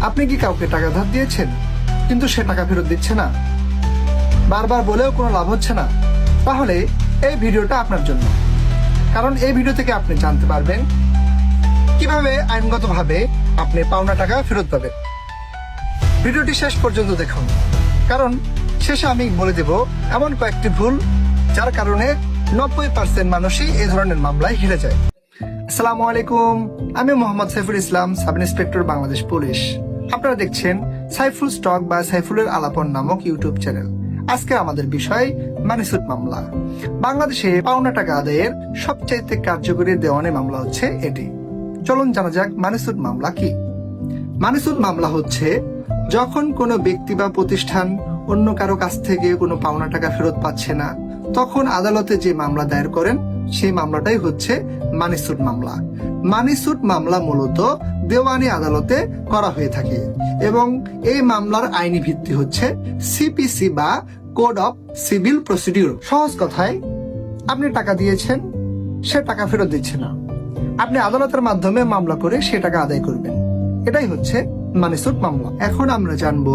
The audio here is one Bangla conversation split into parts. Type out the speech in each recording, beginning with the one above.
আপনি কি কাউকে টাকা ধার দিয়েছেন কিন্তু সে টাকা ফেরত দিচ্ছে না, বারবার বলেও কোনো লাভ হচ্ছে না? তাহলে এই ভিডিওটা আপনার জন্য। কারণ এই ভিডিও থেকে আপনি জানতে পারবেন কিভাবে আইনগতভাবে আপনি পাওনা টাকা ফেরত পাবেন। ভিডিওটি শেষ পর্যন্ত দেখুন, কারণ শেষে আমি বলে দেব এমন কয়েকটি ভুল যার কারণে 90% মানুষই এই ধরনের মামলায় হেরে যায়। আসসালামু আলাইকুম, আমি Mohammad Saiful Islam, sub inspector, Bangladesh police. আপনারা দেখছেন সাইফুল স্টক বা সাইফুলের আলাপন নামক ইউটিউব চ্যানেল। আজকে আমাদের বিষয় মানি স্যুট মামলা। বাংলাদেশে পাওনা টাকা আদায়ের সবচাইতে কার্যকরী দেওয়ানি মামলা হচ্ছে এটি। চলুন জানা যাক মানি স্যুট মামলা কি। মানি স্যুট মামলা হচ্ছে যখন কোনো ব্যক্তি বা প্রতিষ্ঠান অন্য কারো কাছ থেকে কোনো পাওনা টাকা ফেরত পাচ্ছে না, তখন আদালতে যে মামলা দায়ের করেন সেই মামলাটাই হচ্ছে মানি স্যুট মামলা। মানি স্যুট মামলা মূলত দেওয়ানি আদালতে করা হয়ে থাকে এবং এই মামলার আইনি ভিত্তি হচ্ছে সিপিসি বা কোড অফ সিভিল প্রসিডিউর। সহজ কথায়, আপনি টাকা দিয়েছেন, সে টাকা ফেরত দিচ্ছে না, আপনি আদালতের মাধ্যমে মামলা করে সে টাকা আদায় করবেন। এটাই হচ্ছে মানি স্যুট মামলা। এখন আমরা জানবো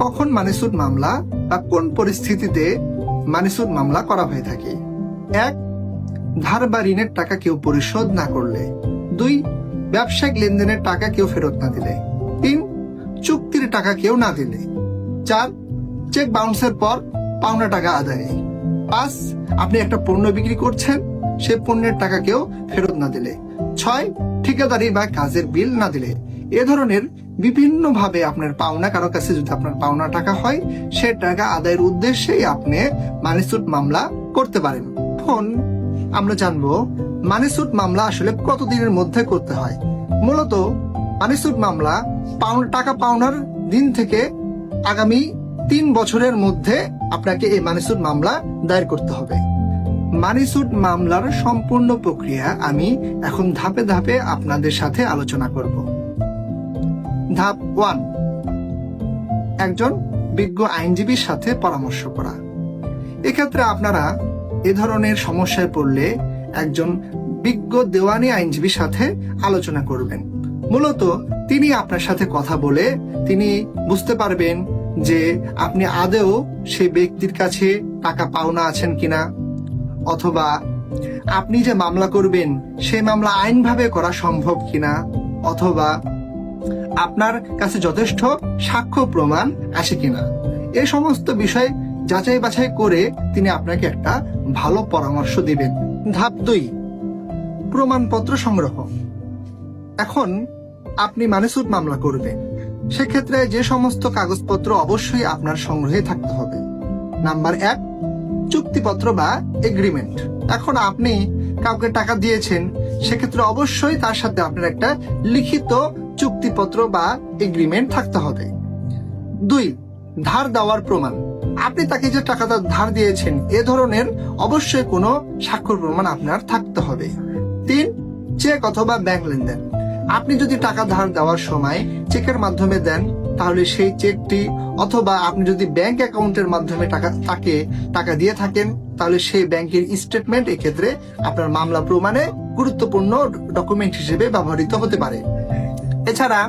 কখন মানি স্যুট মামলা বা কোন পরিস্থিতিতে মানি স্যুট মামলা করা হয়ে থাকে। 1. ধার বা ঋণের টাকা কেউ পরিশোধ না করলে। 2. ব্যবসায়িক লেনদেনের টাকা কেউ ফেরত না দিলে। 3. চুক্তির টাকা কেউ না দিলে। 4. চেক বাউন্সের পর পাওনা টাকা আদায়। 5. আপনি একটা পণ্য বিক্রি করছেন, সে পণ্যের টাকা কেউ ফেরত না দিলে। 6. ঠিকাদারি বা কাজের বিল না দিলে। এ ধরনের বিভিন্ন ভাবে আপনার পাওনা, কারো কাছে যদি আপনার পাওনা টাকা হয়, সে টাকা আদায়ের উদ্দেশ্যেই আপনি মানি স্যুট মামলা করতে পারেন। এখন আমরা জানবো মানি স্যুট মামলা আসলে কতদিনের মধ্যে করতে হয়। মূলত মানি স্যুট মামলা টাকা পাওনার দিন থেকে আগামী 3 বছরের মধ্যে আপনাকে এই মানি স্যুট মামলা দায়ের করতে হবে। মানি স্যুট মামলার সম্পূর্ণ প্রক্রিয়া আমি এখন ধাপে ধাপে আপনাদের সাথে আলোচনা করব। ধাপ 1, একজন বিজ্ঞ আইনজীবীর সাথে পরামর্শ করা। এক্ষেত্রে আপনারা এ ধরনের সমস্যায় পড়লে একজন বিজ্ঞ দেওয়ানি আইনজীবীর সাথে আলোচনা করবেন। মূলত তিনি আপনার সাথে কথা বলে তিনি বুঝতে পারবেন যে আপনি আদৌ সেই ব্যক্তির কাছে টাকা পাওনা আছেন কিনা, অথবা আপনি যে মামলা করবেন সেই মামলা আইনভাবে করা সম্ভব কিনা, অথবা আপনার কাছে যথেষ্ট সাক্ষ্য প্রমাণ আসে কিনা। এই সমস্ত বিষয় যাচাই বাছাই করে তিনি আপনাকে একটা ভালো পরামর্শ দিবেন। ধাপ 2, প্রমাণপত্র সংগ্রহ। এখন আপনি মানি স্যুট মামলা করবেন, সেক্ষেত্রে যে সমস্ত কাগজপত্র অবশ্যই আপনার সংগ্রহে থাকতে হবে। নাম্বার 1, চুক্তিপত্র বা এগ্রিমেন্ট। এখন আপনি কাউকে টাকা দিয়েছেন, সেক্ষেত্রে অবশ্যই তার সাথে আপনার একটা লিখিত চুক্তিপত্র বা এগ্রিমেন্ট থাকতে হবে। 2, ধার দেওয়ার প্রমাণ। আপনি তাকে যে টাকাটা ধার দিয়েছেন এ ধরনের অবশ্যই কোনো স্বাক্ষর প্রমাণ আপনার থাকতে হবে। 3, চেক অথবা ব্যাংক লেনদেন। আপনি যদি টাকা ধার দেওয়ার সময় চেকের মাধ্যমে দেন, তাহলে সেই চেকটি, অথবা আপনি যদি ব্যাংক অ্যাকাউন্টের মাধ্যমে তাকে টাকা দিয়ে থাকেন, তাহলে সেই ব্যাংকের স্টেটমেন্ট এক্ষেত্রে আপনার মামলা প্রমাণে গুরুত্বপূর্ণ ডকুমেন্ট হিসেবে ব্যবহৃত হতে পারে। এছাড়া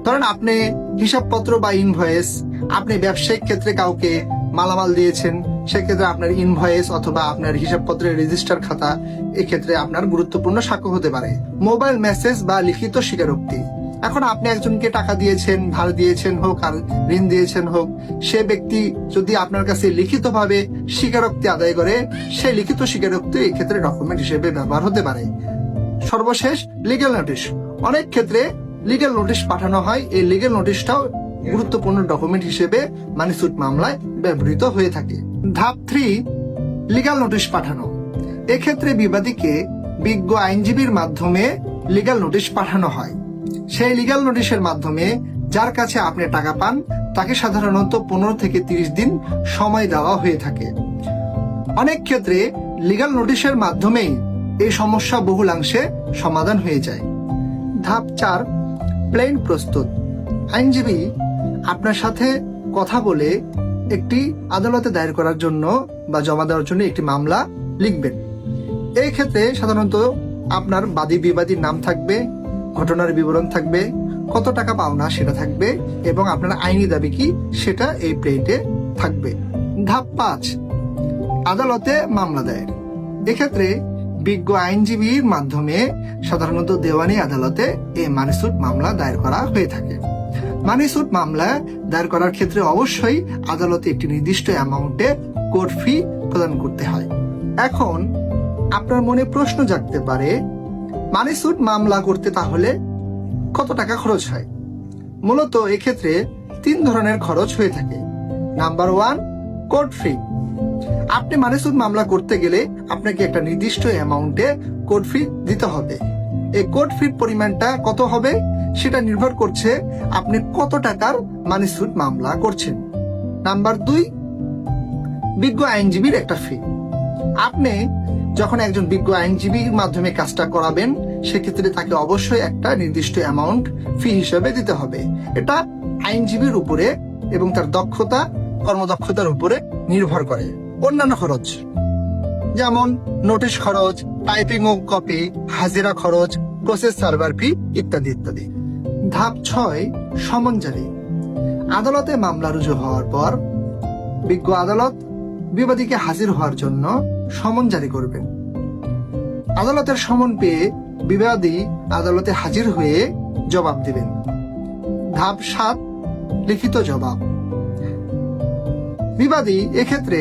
ধরেন আপনি হিসাবপত্র বা ইনভয়েস, আপনি ব্যবসায়িক ক্ষেত্রে কাউকে মালামাল দিয়েছেন, সেক্ষেত্রে আপনার ইনভয়েস অথবা আপনার হিসাবপত্রের রেজিস্টার খাতা এক্ষেত্রে আপনার গুরুত্বপূর্ণ সাক্ষ্য হতে পারে। মোবাইল মেসেজ বা লিখিত স্বীকারোক্তি। এখন আপনি একজনকে টাকা দিয়েছেন, ধার দিয়েছেন হোক আর ঋণ দিয়েছেন হোক, সে ব্যক্তি যদি আপনার কাছে লিখিতভাবে স্বীকারোক্তি আদায় করে, সেই লিখিত স্বীকারোক্তি এই ক্ষেত্রে ডকুমেন্ট হিসেবে ব্যবহার হতে পারে। সর্বশেষ লিগ্যাল নোটিশ। অনেক ক্ষেত্রে লিগ্যাল নোটিশ পাঠানো হয়, এই লিগ্যাল নোটিশটাও গুরুত্বপূর্ণ ডকুমেন্ট হিসেবে মানি স্যুট মামলায় ব্যবহৃত হয়ে থাকে। ধাপ 3, লিগ্যাল নোটিশ পাঠানো। এক্ষেত্রে বিবাদীকে বিজ্ঞ আইনজীবীর মাধ্যমে লিগ্যাল নোটিশ পাঠানো হয়। সেই লিগ্যাল নোটিশের মাধ্যমে যার কাছে আপনি টাকা পান তাকে সাধারণত 15 থেকে 30 দিন সময় দেওয়া হয়ে থাকে। অনেক ক্ষেত্রে লিগ্যাল নোটিশের মাধ্যমেই এই সমস্যা বহুলাংশে সমাধান হয়ে যায়। ধাপ 4, প্লেন প্রস্তুত। আইনজীবী আপনার সাথে কথা বলে একটি আদালতে দায়ের করার জন্য বা জমা দেওয়ার জন্য একটি মামলা লিখবেন। এই ক্ষেত্রে সাধারণত আপনার বাদী বিবাদীর নাম থাকবে, ঘটনার বিবরণ থাকবে, কত টাকা পাওনা সেটা থাকবে এবং আপনার আইনি দাবি কি সেটা এই প্লেটে থাকবে। ধাপ 5, আদালতে মামলা দায়ের। এক্ষেত্রে বিজ্ঞ আইনজীবীর মাধ্যমে সাধারণত দেওয়ানি আদালতে এই মানি স্যুট মামলা দায়ের করা হয়ে থাকে। মানি স্যুট মামলা দায়ের করার ক্ষেত্রে অবশ্যই আদালতে একটি নির্দিষ্ট অ্যামাউন্টে কোর্ট ফি প্রদান করতে হয়। এখন আপনার মনে প্রশ্ন জাগতে পারে, মানি স্যুট মামলা করতে তাহলে কত টাকা খরচ হয়? মূলত এক্ষেত্রে 3 ধরনের খরচ হয়ে থাকে। নাম্বার 1, কোর্ট ফি। আপনি মানি স্যুট মামলা করতে গেলে আপনাকে একটা নির্দিষ্ট অ্যামাউন্টে কোর্ট ফি দিতে হবে। এই কোর্ট ফির পরিমাণটা কত হবে সেটা নির্ভর করছে আপনি কত টাকার মানি স্যুট মামলা করছেন। নাম্বার 2, বিজ্ঞ আইনজীবীর একটা ফি। আপনি যখন একজন বিজ্ঞ আইনজীবীর মাধ্যমে কাজটা করাবেন সেক্ষেত্রে তাকে অবশ্যই একটা নির্দিষ্ট অ্যামাউন্ট ফি হিসেবে দিতে হবে। এটা আইনজীবীর উপরে এবং তার দক্ষতা, কর্মদক্ষতার উপরে নির্ভর করে। অন্যান্য খরচ যেমন নোটিশ খরচ, টাইপিং ও কপি, হাজিরা খরচ, প্রসেস সার্ভার ফি ইত্যাদি ইত্যাদি। ধাপ 6, সমন জারি। আদালতে মামলা রুজু হওয়ার পর বিজ্ঞ আদালত বিবাদীকে হাজির হওয়ার জন্য সমন জারি করবেন। আদালতের সমন পেয়ে বিবাদী আদালতে হাজির হয়ে জবাব দিবেন। ধাপ 7, লিখিত জবাব। বিবাদী এক্ষেত্রে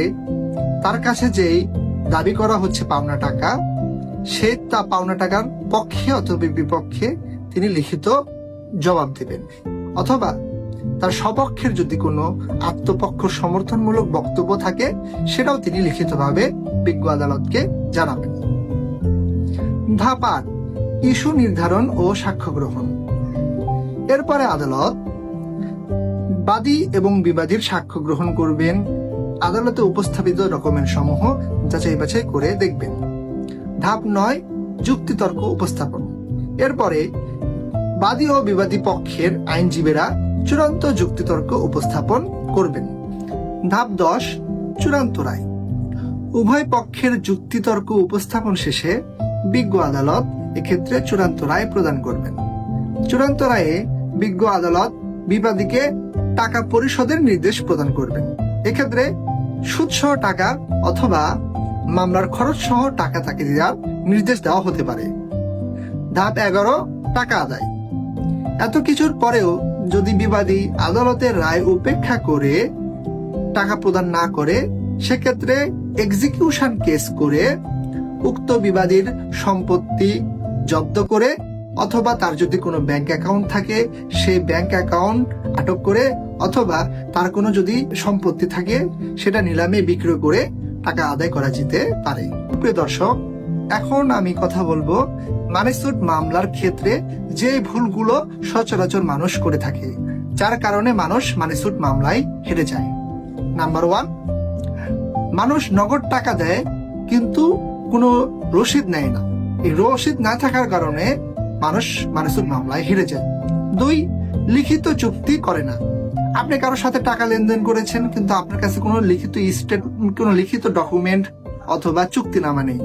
তার কাছে যেই দাবি করা হচ্ছে পাওনা টাকা, সে তা পাওনা টাকার পক্ষে অথবা বিপক্ষে তিনি লিখিত জবাব দিবেন, অথবা তার সপক্ষের যদি কোনো আত্মপক্ষ সমর্থনমূলক বক্তব্য থাকে সেটাও তিনি লিখিতভাবে বিজ্ঞ আদালতকে জানাবেন। ধাপ 8, ইস্যু নির্ধারণ ও সাক্ষ্য গ্রহণ। এরপরে আদালত বাদী এবং বিবাদীর সাক্ষ্য গ্রহণ করবেন। আদালতে উপস্থাপিত ডকুমেন্ট সমূহ যাচাই বাছাই করে দেখবেন। ধাপ 9, যুক্তিতর্ক উপস্থাপন। এরপরে বাদী ও বিবাদী পক্ষের আইনজীবীরা চূড়ান্ত যুক্তিতর্ক উপস্থাপন করবেন। ধাপ 10, চূড়ান্ত রায়। উভয় পক্ষের যুক্তিতর্ক উপস্থাপন শেষে বিজ্ঞ আদালত এক্ষেত্রে চূড়ান্ত রায় প্রদান করবেন। চূড়ান্ত রায়ে বিজ্ঞ আদালত বিবাদীকে টাকা পরিশোধের নির্দেশ প্রদান করবেন। এক্ষেত্রে সুদসহ টাকা অথবা মামলার খরচ সহ টাকা তাকে দেওয়ার নির্দেশ দেওয়া হতে পারে। ধাপ 11, টাকা আদায়। এত কিছুর পরেও যদি বিবাদী আদালতের রায় উপেক্ষা করে টাকা প্রদান না করে সেক্ষেত্রে এক্সিকিউশন কেস করে উক্ত বিবাদীর সম্পত্তি জব্দ করে অথবা তার যদি কোনো ব্যাংক অ্যাকাউন্ট থাকে সেই ব্যাংক অ্যাকাউন্ট আটক করে অথবা তার কোনো যদি সম্পত্তি থাকে সেটা নিলামে বিক্রয় করে টাকা আদায় করা যেতে পারে। প্রিয় দর্শক, এখন আমি কথা বলবো মানি স্যুট মামলার ক্ষেত্রে যে ভুলগুলো সচরাচর মানুষ করে থাকে যার কারণে মানুষ মানি স্যুট মামলায় হেরে যায়। নাম্বার 1, মানুষ নগদ টাকা দেয় কিন্তু কোনো রসিদ নেয় না। এই রসিদ না থাকার কারণে মানুষ মানি স্যুট মামলায় হেরে যায়। 2, লিখিত চুক্তি করে না। আপনি কারোর সাথে টাকা লেনদেন করেছেন কিন্তু আপনার কাছে কোনো লিখিত ডকুমেন্ট অথবা চুক্তিনামা নেই।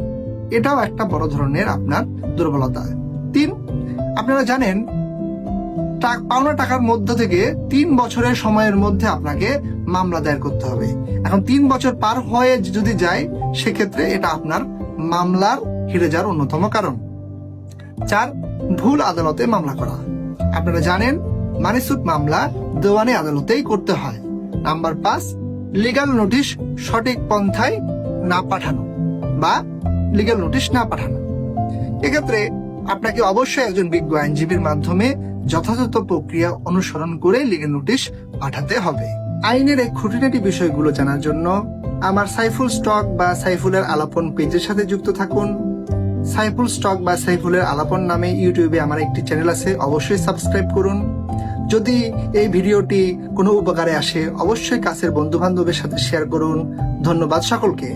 এটাও একটা বড় ধরনের আপনার দুর্বলতা। 3, আপনারা জানেন পাওনা টাকার মধ্য থেকে 3 বছরের সময়ের মধ্যে আপনাকে মামলা দায়ের করতে হবে। এখন 3 বছর পার হয়ে যদি যায় সেক্ষেত্রে এটা আপনার মামলার হেরে যাওয়ার অন্যতম কারণ। 4, ভুল আদালতে মামলা করা। আপনারা জানেন মানি স্যুট মামলা দেওয়ানি আদালতেই করতে হয়। নাম্বার 5, লিগ্যাল নোটিশ সঠিক পন্থায় না পাঠানো বা লিগ্যাল নোটিশ না পাঠানো। এক্ষেত্রে আপনাকে অবশ্যই একজন বিজ্ঞ আইনজীবীর মাধ্যমে যথাযথ প্রক্রিয়া অনুসরণ করে লিগ্যাল নোটিশ পাঠাতে হবে। আইনের এই খুঁটিনাটি বিষয়গুলো জানার জন্য আমার সাইফুল স্টক বা সাইফুলের আলাপন পেজের সাথে যুক্ত থাকুন। সাইফুল স্টক বা সাইফুলের আলাপন নামে ইউটিউবে আমার একটি চ্যানেল আছে, অবশ্যই সাবস্ক্রাইব করুন। যদি এই ভিডিওটি কোনো উপকারে আসে অবশ্যই কাছের বন্ধু বান্ধবের সাথে শেয়ার করুন। ধন্যবাদ সকলকে।